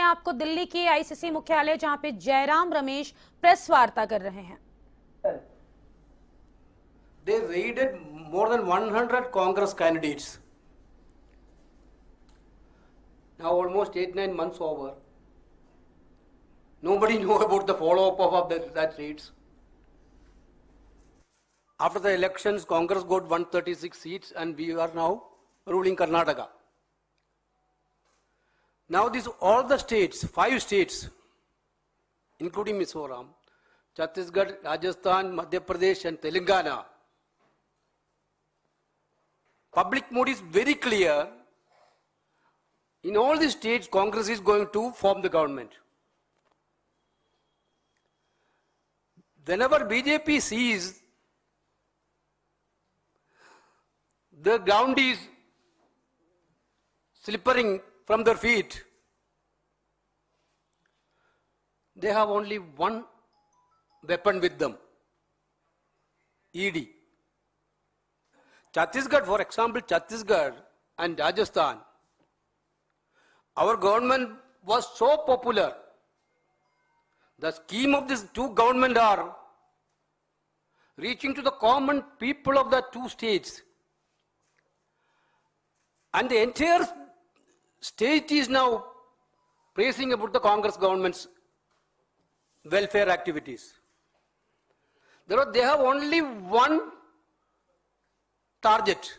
आपको दिल्ली के आईसीसी मुख्यालय, जहां पे जयराम रमेश प्रेस वार्ता कर रहे हैं। They raided more than 100 Congress candidates. Now almost 8-9 months over. Nobody knew about the follow-up of that raids. After the elections, Congress got 136 seats and we are now ruling Karnataka. Now all the states, 5 states, including Mizoram, Chhattisgarh, Rajasthan, Madhya Pradesh and Telangana, public mood is very clear. In all these states, Congress is going to form the government. Whenever BJP sees the ground is slipping from their feet, they have only one weapon with them, ED. Chhattisgarh, for example, Chhattisgarh and Rajasthan, our government was so popular. The scheme of these two governments are reaching to the common people of the two states. And the entire state is now praising about the Congress government's welfare activities. They have only one target: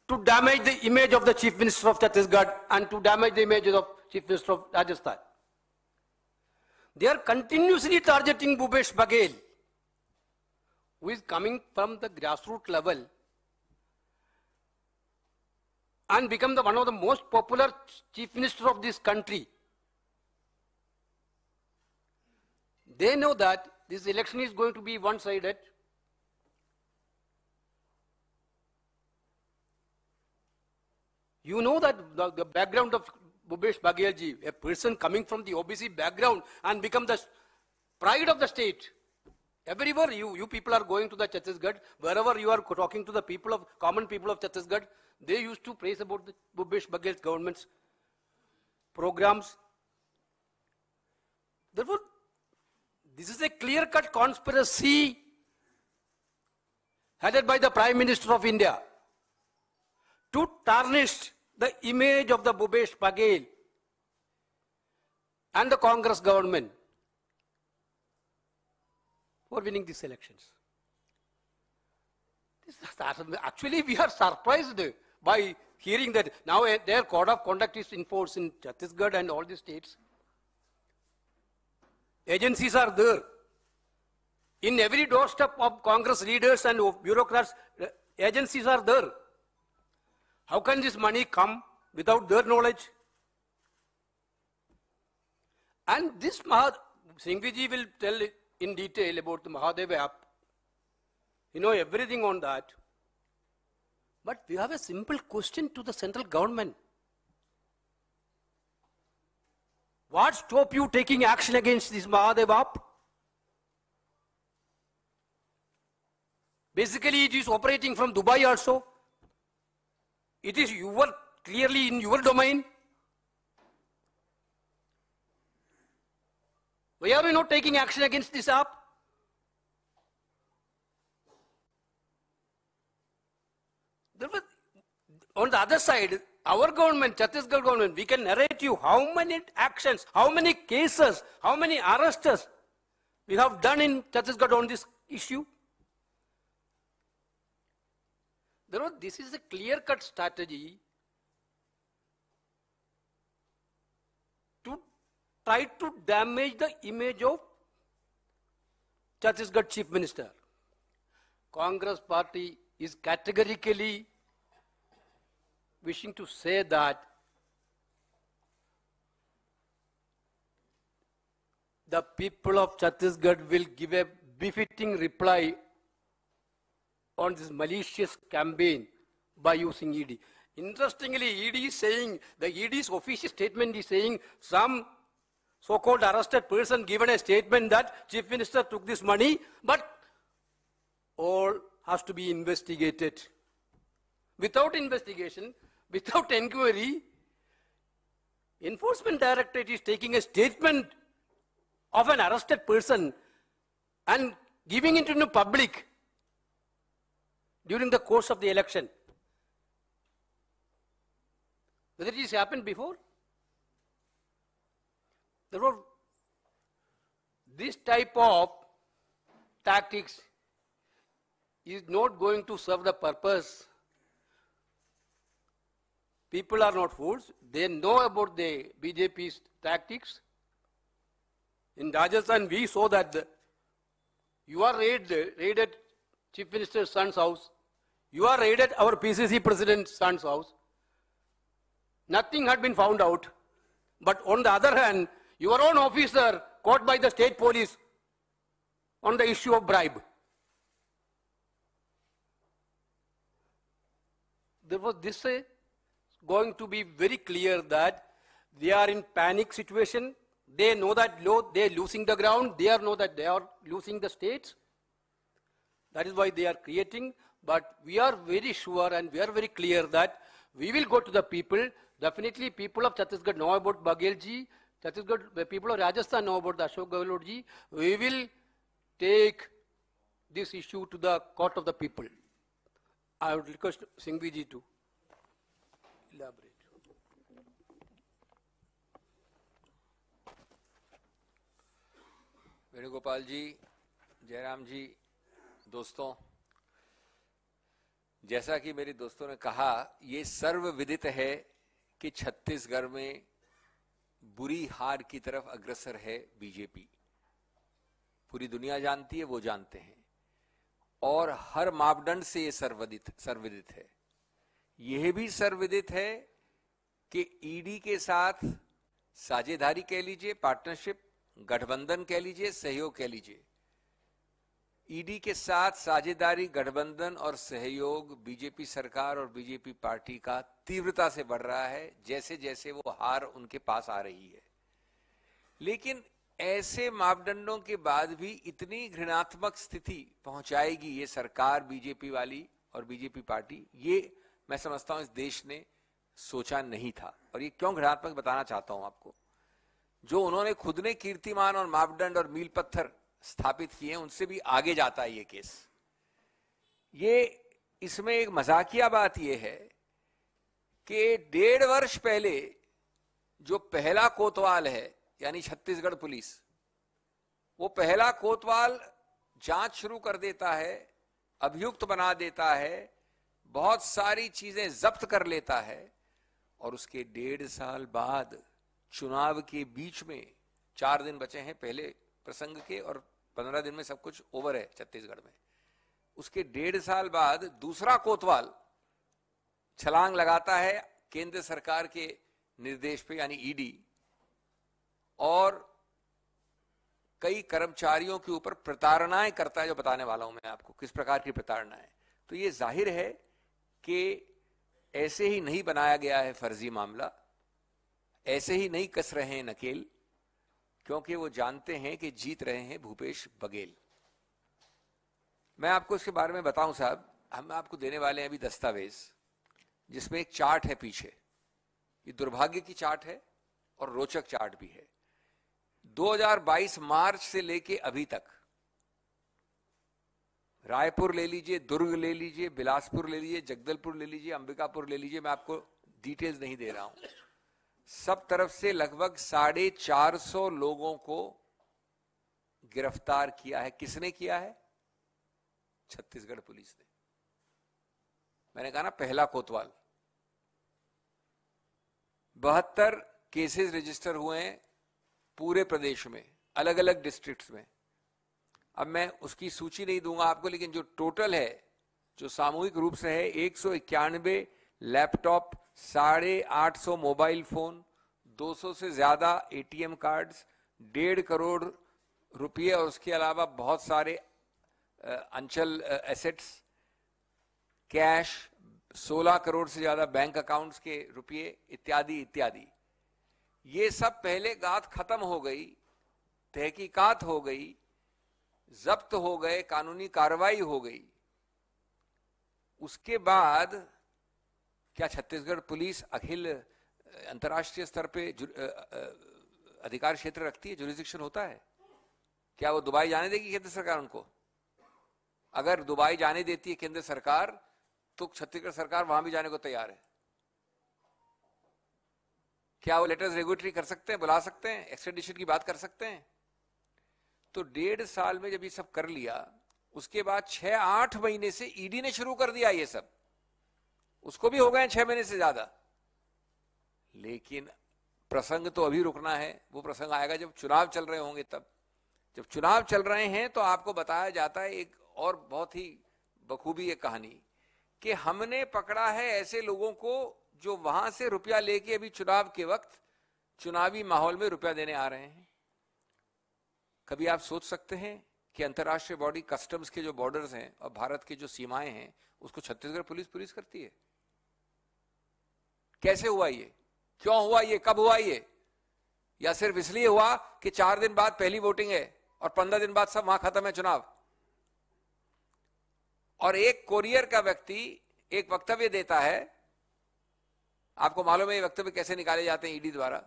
to damage the image of the Chief Minister of Chhattisgarh and to damage the image of Chief Minister of Rajasthan. They are continuously targeting Bhupesh Baghel, who is coming from the grassroots level and become one of the most popular Chief Minister of this country. They know that this election is going to be one-sided. You know that the background of Bhupesh Baghel ji, a person coming from the OBC background and become the pride of the state. Everywhere you people are going to the Chhattisgarh, wherever you are talking to the people of, common people of Chhattisgarh, they used to praise about the Bhupesh Baghel's government's programs. Therefore, this is a clear-cut conspiracy headed by the Prime Minister of India to tarnish the image of the Bhupesh Baghel and the Congress government for winning these elections. Actually, we are surprised by hearing that now their code of conduct is in force in Chhattisgarh and all the states. Agencies are there. In every doorstep of Congress leaders and bureaucrats, agencies are there. How can this money come without their knowledge? And this Singhvi ji will tell in detail about the Mahadev app. You know everything on that. But we have a simple question to the central government. What stops you taking action against this Mahadev app? Basically, it is operating from Dubai also. It is clearly in your domain. Why are we not taking action against this app? On the other side, our government, Chhattisgarh government, we can narrate you how many actions, how many cases, how many arrests we have done in Chhattisgarh on this issue. This is a clear-cut strategy to try to damage the image of Chhattisgarh Chief Minister. Congress party is categorically wishing to say that the people of Chhattisgarh will give a befitting reply on this malicious campaign by using ED. Interestingly, ED is saying, the ED's official statement is saying some so-called arrested person given a statement that Chief Minister took this money, but all has to be investigated. Without investigation, without inquiry, Enforcement Directorate is taking a statement of an arrested person and giving it to the public during the course of the election. Whether it has happened before? Therefore, this type of tactics is not going to serve the purpose. People are not fools. They know about the BJP's tactics. In Rajasthan, we saw that you are raided Chief Minister's son's house. You are raided our PCC President's son's house. Nothing had been found out. But on the other hand, your own officer caught by the state police on the issue of bribe. Therefore, this is going to be very clear that they are in panic situation. They know that they are losing the ground. They know that they are losing the states. That is why they are creating. But we are very sure and we are very clear that we will go to the people. Definitely people of Chhattisgarh know about Baghel ji. The people of Rajasthan know about the Ashok Gehlot ji. We will take this issue to the court of the people. I would request Singhvi ji to elaborate. Venugopal जी, जयराम जी, दोस्तों, जैसा कि मेरे दोस्तों ने कहा, ये सर्वविदित है कि छत्तीसगढ़ में बुरी हार की तरफ अग्रसर है बीजेपी। पूरी दुनिया जानती है, वो जानते हैं, और हर मापदंड से ये सर्वविदित है। यह भी सर्वविदित है कि ईडी के साथ साझेदारी कह लीजिए, पार्टनरशिप, गठबंधन कह लीजिए, सहयोग कह लीजिए, ईडी के साथ साझेदारी, गठबंधन और सहयोग बीजेपी सरकार और बीजेपी पार्टी का तीव्रता से बढ़ रहा है जैसे जैसे वो हार उनके पास आ रही है। लेकिन ऐसे मापदंडों के बाद भी इतनी घृणात्मक स्थिति पहुंचाएगी ये सरकार बीजेपी वाली और बीजेपी पार्टी, ये मैं समझता हूं इस देश ने सोचा नहीं था। और ये क्यों घृणात्मक बताना चाहता हूं आपको, जो उन्होंने खुद ने कीर्तिमान और मापदंड और मील पत्थर स्थापित किए उनसे भी आगे जाता है ये केस। ये इसमें एक मजाकिया बात यह है कि 1.5 वर्ष पहले जो पहला कोतवाल है यानी छत्तीसगढ़ पुलिस, वो पहला कोतवाल जांच शुरू कर देता है, अभियुक्त बना देता है, बहुत सारी चीजें जब्त कर लेता है, और उसके 1.5 साल बाद चुनाव के बीच में 4 दिन बचे हैं पहले प्रसंग के और 15 दिन में सब कुछ ओवर है छत्तीसगढ़ में। उसके 1.5 साल बाद दूसरा कोतवाल छलांग लगाता है केंद्र सरकार के निर्देश पे यानी ईडी, और कई कर्मचारियों के ऊपर प्रताड़नाएं करता है, जो बताने वाला हूं मैं आपको किस प्रकार की प्रताड़नाएं। तो ये जाहिर है कि ऐसे ही नहीं बनाया गया है फर्जी मामला, ऐसे ही नहीं कस रहे हैं नकेल, क्योंकि वो जानते हैं कि जीत रहे हैं भूपेश बघेल। मैं आपको इसके बारे में बताऊं साहब, हम आपको देने वाले हैं अभी दस्तावेज जिसमें एक चार्ट है पीछे। ये दुर्भाग्य की चार्ट है और रोचक चार्ट भी है। 2022 मार्च से लेके अभी तक रायपुर ले लीजिए, दुर्ग ले लीजिए, बिलासपुर ले लीजिए, जगदलपुर ले लीजिए, अंबिकापुर ले लीजिए, मैं आपको डिटेल्स नहीं दे रहा हूं, सब तरफ से लगभग 450 लोगों को गिरफ्तार किया है। किसने किया है? छत्तीसगढ़ पुलिस ने। मैंने कहा ना पहला कोतवाल। 72 केसेस रजिस्टर हुए हैं पूरे प्रदेश में, अलग अलग डिस्ट्रिक्ट्स में। अब मैं उसकी सूची नहीं दूंगा आपको, लेकिन जो टोटल है, जो सामूहिक रूप से है, 191 लैपटॉप, 850 मोबाइल फोन, 200 से ज्यादा एटीएम कार्ड्स, 1.5 करोड़ रुपये, और उसके अलावा बहुत सारे अंचल एसेट्स, कैश, 16 करोड़ से ज्यादा बैंक अकाउंट्स के रुपये, इत्यादि इत्यादि। ये सब पहले गात खत्म हो गई, तहकीकात हो गई, जब्त हो गए, कानूनी कार्रवाई हो गई। उसके बाद क्या छत्तीसगढ़ पुलिस अखिल अंतर्राष्ट्रीय स्तर पे अधिकार क्षेत्र रखती है, जुरिस्डिक्शन होता है? क्या वो दुबई जाने देगी केंद्र सरकार उनको? अगर दुबई जाने देती है केंद्र सरकार, तो छत्तीसगढ़ सरकार वहां भी जाने को तैयार है। क्या वो लेटर्स रेगुलेटरी कर सकते हैं, बुला सकते हैं, एक्सट्रेडिशन की बात कर सकते हैं? तो 1.5 साल में जब ये सब कर लिया, उसके बाद 6-8 महीने से ईडी ने शुरू कर दिया ये सब, उसको भी हो गए 6 महीने से ज्यादा। लेकिन प्रसंग तो अभी रुकना है, वो प्रसंग आएगा जब चुनाव चल रहे होंगे। तब जब चुनाव चल रहे हैं तो आपको बताया जाता है एक और बहुत ही बखूबी एक कहानी, कि हमने पकड़ा है ऐसे लोगों को जो वहां से रुपया लेके अभी चुनाव के वक्त चुनावी माहौल में रुपया देने आ रहे हैं। कभी आप सोच सकते हैं कि अंतर्राष्ट्रीय बॉडी कस्टम्स के जो बॉर्डर्स हैं और भारत की जो सीमाएं हैं, उसको छत्तीसगढ़ पुलिस करती है? कैसे हुआ ये? क्यों हुआ ये? कब हुआ ये? या सिर्फ इसलिए हुआ कि 4 दिन बाद पहली वोटिंग है और 15 दिन बाद सब वहां खत्म है चुनाव? और एक कोरियर का व्यक्ति एक वक्तव्य देता है, आपको मालूम है ये वक्तव्य कैसे निकाले जाते हैं ईडी द्वारा,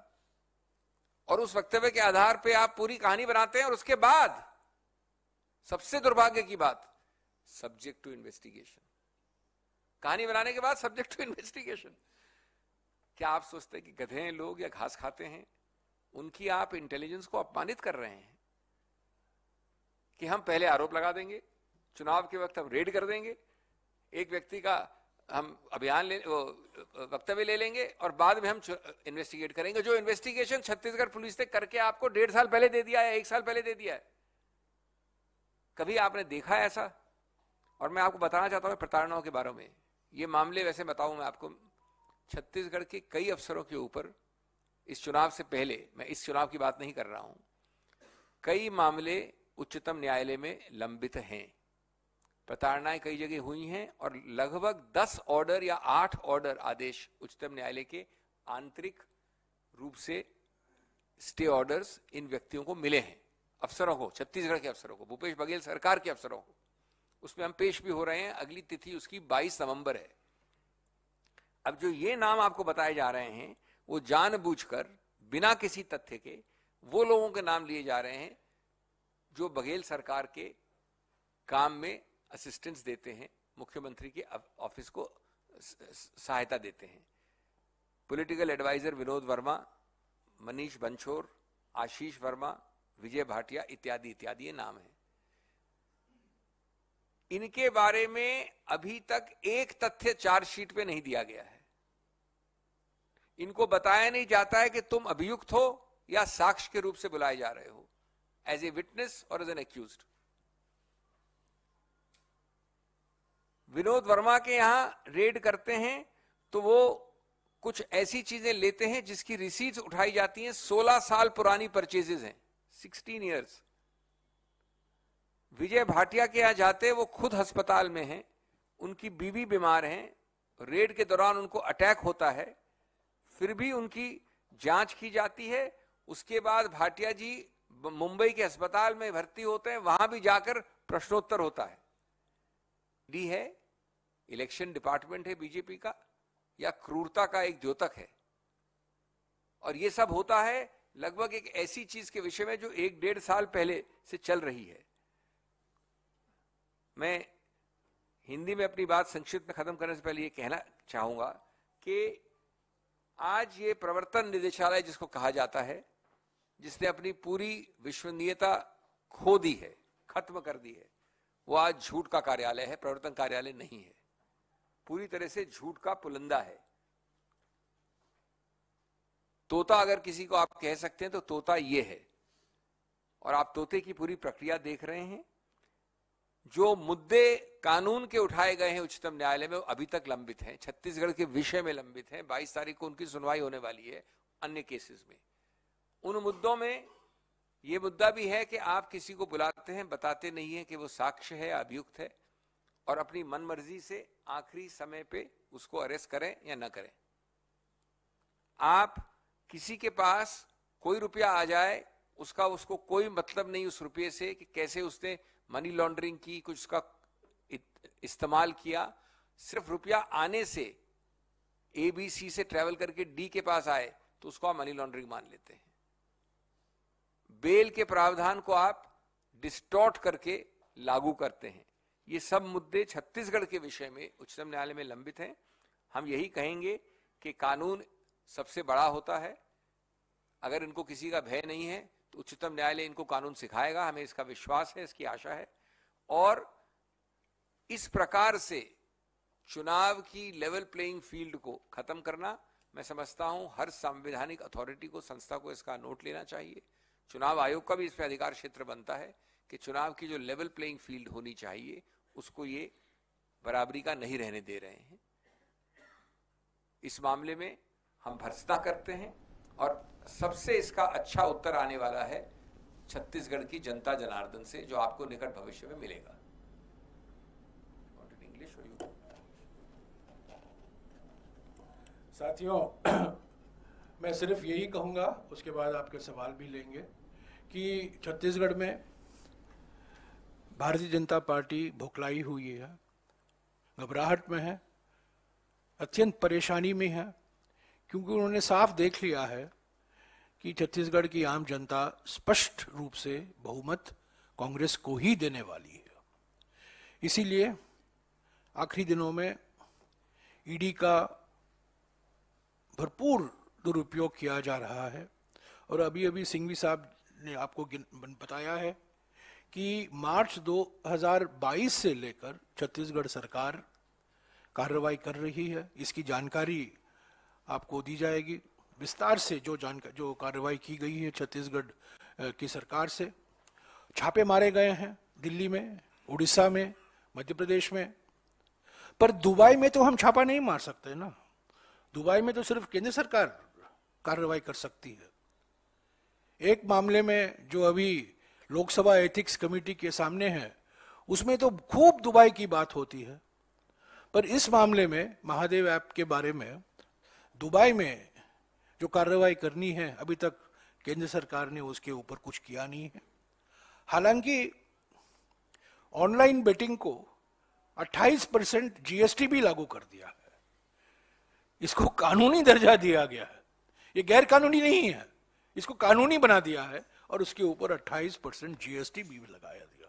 और उस वक्तव्य के आधार पे आप पूरी कहानी बनाते हैं, और उसके बाद सबसे दुर्भाग्य की बात, सब्जेक्ट टू इन्वेस्टिगेशन। कहानी बनाने के बाद सब्जेक्ट टू इन्वेस्टिगेशन। क्या आप सोचते हैं कि गधे हैं लोग या घास खाते हैं? उनकी आप इंटेलिजेंस को अपमानित कर रहे हैं कि हम पहले आरोप लगा देंगे, चुनाव के वक्त हम रेड कर देंगे, एक व्यक्ति का हम वक्तव्य ले लेंगे और बाद में हम इन्वेस्टिगेट करेंगे। जो इन्वेस्टिगेशन छत्तीसगढ़ पुलिस ने करके आपको 1.5 साल पहले दे दिया है, 1 साल पहले दे दिया है, कभी आपने देखा है ऐसा? और मैं आपको बताना चाहता हूं प्रताड़नाओं के बारे में। ये मामले वैसे बताऊं मैं आपको, छत्तीसगढ़ के कई अफसरों के ऊपर इस चुनाव से पहले, मैं इस चुनाव की बात नहीं कर रहा हूं, कई मामले उच्चतम न्यायालय में लंबित हैं। प्रताड़नाएं कई जगह हुई हैं और लगभग 10 ऑर्डर या 8 ऑर्डर आदेश उच्चतम न्यायालय के आंतरिक रूप से स्टे ऑर्डर्स इन व्यक्तियों को मिले हैं, अफसरों को, छत्तीसगढ़ के अफसरों को, भूपेश बघेल सरकार के अफसरों को। उसमें हम पेश भी हो रहे हैं, अगली तिथि उसकी 22 नवंबर है। अब जो ये नाम आपको बताए जा रहे हैं, वो जानबूझकर बिना किसी तथ्य के वो लोगों के नाम लिए जा रहे हैं जो बघेल सरकार के काम में असिस्टेंस देते हैं, मुख्यमंत्री के ऑफिस को सहायता देते हैं। पॉलिटिकल एडवाइजर विनोद वर्मा, मनीष बंछोर, आशीष वर्मा, विजय भाटिया इत्यादि इत्यादि ये नाम है। इनके बारे में अभी तक एक तथ्य चार्जशीट पे नहीं दिया गया है। इनको बताया नहीं जाता है कि तुम अभियुक्त हो या साक्ष्य के रूप से बुलाए जा रहे हो, एज ए विटनेस और as an accused. Vinod Verma के यहां रेड करते हैं तो वो कुछ ऐसी चीजें लेते हैं जिसकी रिसीट्स उठाई जाती हैं, 16 साल पुरानी परचेजेस हैं, 16 इयर्स। विजय भाटिया के यहां जाते, वो खुद अस्पताल में हैं, उनकी बीवी बीमार हैं, रेड के दौरान उनको अटैक होता है, फिर भी उनकी जांच की जाती है। उसके बाद भाटिया जी मुंबई के अस्पताल में भर्ती होते हैं, वहां भी जाकर प्रश्नोत्तर होता है। डी है, इलेक्शन डिपार्टमेंट है बीजेपी का, या क्रूरता का एक द्योतक है? और ये सब होता है लगभग एक ऐसी चीज के विषय में जो 1-1.5 साल पहले से चल रही है। मैं हिंदी में अपनी बात संक्षिप्त में खत्म करने से पहले ये कहना चाहूंगा कि आज ये प्रवर्तन निदेशालय जिसको कहा जाता है, जिसने अपनी पूरी विश्वसनीयता खो दी है, खत्म कर दी है, वो आज झूठ का कार्यालय है, प्रवर्तन कार्यालय नहीं है। पूरी तरह से झूठ का पुलंदा है। तोता अगर किसी को आप कह सकते हैं तो तोता ये है। और आप तोते की पूरी प्रक्रिया देख रहे हैं। जो मुद्दे कानून के उठाए गए हैं उच्चतम न्यायालय में, वो अभी तक लंबित हैं, छत्तीसगढ़ के विषय में लंबित हैं। 22 तारीख को उनकी सुनवाई होने वाली है अन्य केसेस में। उन मुद्दों में ये मुद्दा भी है कि आप किसी को बुलाते हैं, बताते नहीं है कि वो साक्ष्य है, अभियुक्त है, और अपनी मनमर्जी से आखिरी समय पे उसको अरेस्ट करें या ना करें। आप किसी के पास कोई रुपया आ जाए, उसको कोई मतलब नहीं उस रुपये से कि कैसे उसने मनी लॉन्ड्रिंग की, कुछ उसका इस्तेमाल किया। सिर्फ रुपया आने से ABC से ट्रेवल करके D के पास आए तो उसको आप मनी लॉन्ड्रिंग मान लेते हैं। बेल के प्रावधान को आप डिस्टॉर्ट करके लागू करते हैं। ये सब मुद्दे छत्तीसगढ़ के विषय में उच्चतम न्यायालय में लंबित हैं। हम यही कहेंगे कि कानून सबसे बड़ा होता है। अगर इनको किसी का भय नहीं है तो उच्चतम न्यायालय इनको कानून सिखाएगा, हमें इसका विश्वास है, इसकी आशा है। और इस प्रकार से चुनाव की लेवल प्लेइंग फील्ड को खत्म करना, मैं समझता हूं हर संवैधानिक अथॉरिटी को, संस्था को इसका नोट लेना चाहिए। चुनाव आयोग का भी इस पर अधिकार क्षेत्र बनता है कि चुनाव की जो लेवल प्लेइंग फील्ड होनी चाहिए उसको ये बराबरी का नहीं रहने दे रहे हैं। इस मामले में हम भर्त्सना करते हैं और सबसे इसका अच्छा उत्तर आने वाला है छत्तीसगढ़ की जनता जनार्दन से, जो आपको निकट भविष्य में मिलेगा। साथियों, मैं सिर्फ यही कहूँगा, उसके बाद आपके सवाल भी लेंगे, कि छत्तीसगढ़ में भारतीय जनता पार्टी भुखलाई हुई है, घबराहट में है, अत्यंत परेशानी में है, क्योंकि उन्होंने साफ देख लिया है कि छत्तीसगढ़ की आम जनता स्पष्ट रूप से बहुमत कांग्रेस को ही देने वाली है। इसीलिए आखिरी दिनों में ईडी का भरपूर दुरुपयोग किया जा रहा है। और अभी अभी सिंघवी साहब ने आपको बताया है कि मार्च 2022 से लेकर छत्तीसगढ़ सरकार कार्रवाई कर रही है। इसकी जानकारी आपको दी जाएगी विस्तार से। जो कार्रवाई की गई है छत्तीसगढ़ की सरकार से, छापे मारे गए हैं दिल्ली में, उड़ीसा में, मध्य प्रदेश में। पर दुबई में तो हम छापा नहीं मार सकते ना। दुबई में तो सिर्फ केंद्र सरकार कार्रवाई कर सकती है। एक मामले में जो अभी लोकसभा एथिक्स कमेटी के सामने है, उसमें तो खूब दुबई की बात होती है। पर इस मामले में महादेव ऐप के बारे में दुबई में जो कार्रवाई करनी है, अभी तक केंद्र सरकार ने उसके ऊपर कुछ किया नहीं है। हालांकि ऑनलाइन बेटिंग को 28% जीएसटी भी लागू कर दिया है। इसको कानूनी दर्जा दिया गया है। ये गैर कानूनी नहीं है, इसको कानूनी बना दिया है और उसके ऊपर 28% जीएसटी भी लगाया दिया।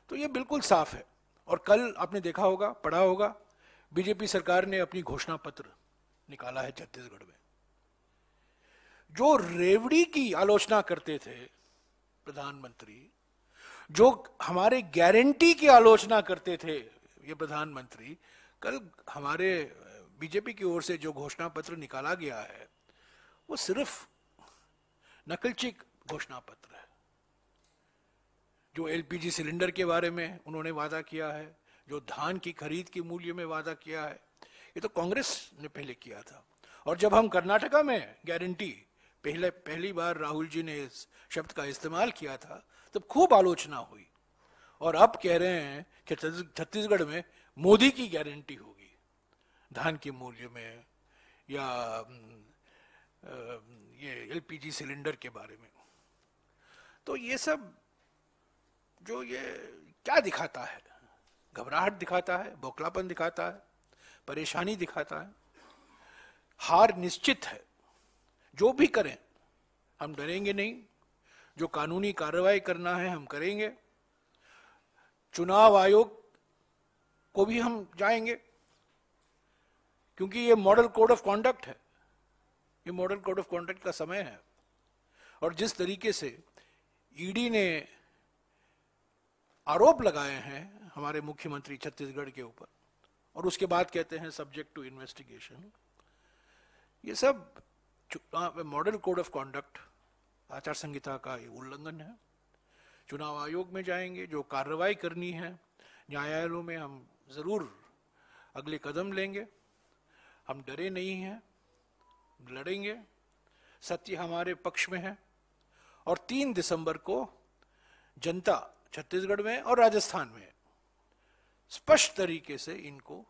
तो ये बिल्कुल साफ है। और कल आपने देखा होगा, पढ़ा होगा, बीजेपी सरकार ने अपनी घोषणा पत्र निकाला है छत्तीसगढ़ में। जो रेवड़ी की आलोचना करते थे प्रधानमंत्री, जो हमारे गारंटी की आलोचना करते थे ये प्रधानमंत्री, कल हमारे बीजेपी की ओर से जो घोषणा पत्र निकाला गया है वो सिर्फ नकलचिक घोषणा पत्र है। जो एलपीजी सिलेंडर के बारे में उन्होंने वादा किया है, जो धान की खरीद के मूल्य में वादा किया है, ये तो कांग्रेस ने पहले किया था। और जब हम कर्नाटका में गारंटी पहली बार राहुल जी ने इस शब्द का इस्तेमाल किया था, तब खूब आलोचना हुई। और अब कह रहे हैं कि छत्तीसगढ़ में मोदी की गारंटी होगी धान के मूल्य में या ये एलपीजी सिलेंडर के बारे में। तो ये सब जो ये क्या दिखाता है? घबराहट दिखाता है, बौखलापन दिखाता है, परेशानी दिखाता है। हार निश्चित है। जो भी करें हम डरेंगे नहीं। जो कानूनी कार्रवाई करना है हम करेंगे। चुनाव आयोग को भी हम जाएंगे, क्योंकि ये मॉडल कोड ऑफ कॉन्डक्ट है। ये मॉडल कोड ऑफ कॉन्डक्ट का समय है। और जिस तरीके से ईडी ने आरोप लगाए हैं हमारे मुख्यमंत्री छत्तीसगढ़ के ऊपर, और उसके बाद कहते हैं सब्जेक्ट टू इन्वेस्टिगेशन, ये सब मॉडल कोड ऑफ कॉन्डक्ट, आचार संहिता का ये उल्लंघन है। चुनाव आयोग में जाएंगे, जो कार्रवाई करनी है न्यायालयों में हम जरूर अगले कदम लेंगे। हम डरे नहीं हैं, लड़ेंगे। सत्य हमारे पक्ष में है। और 3 दिसंबर को जनता छत्तीसगढ़ में और राजस्थान में स्पष्ट तरीके से इनको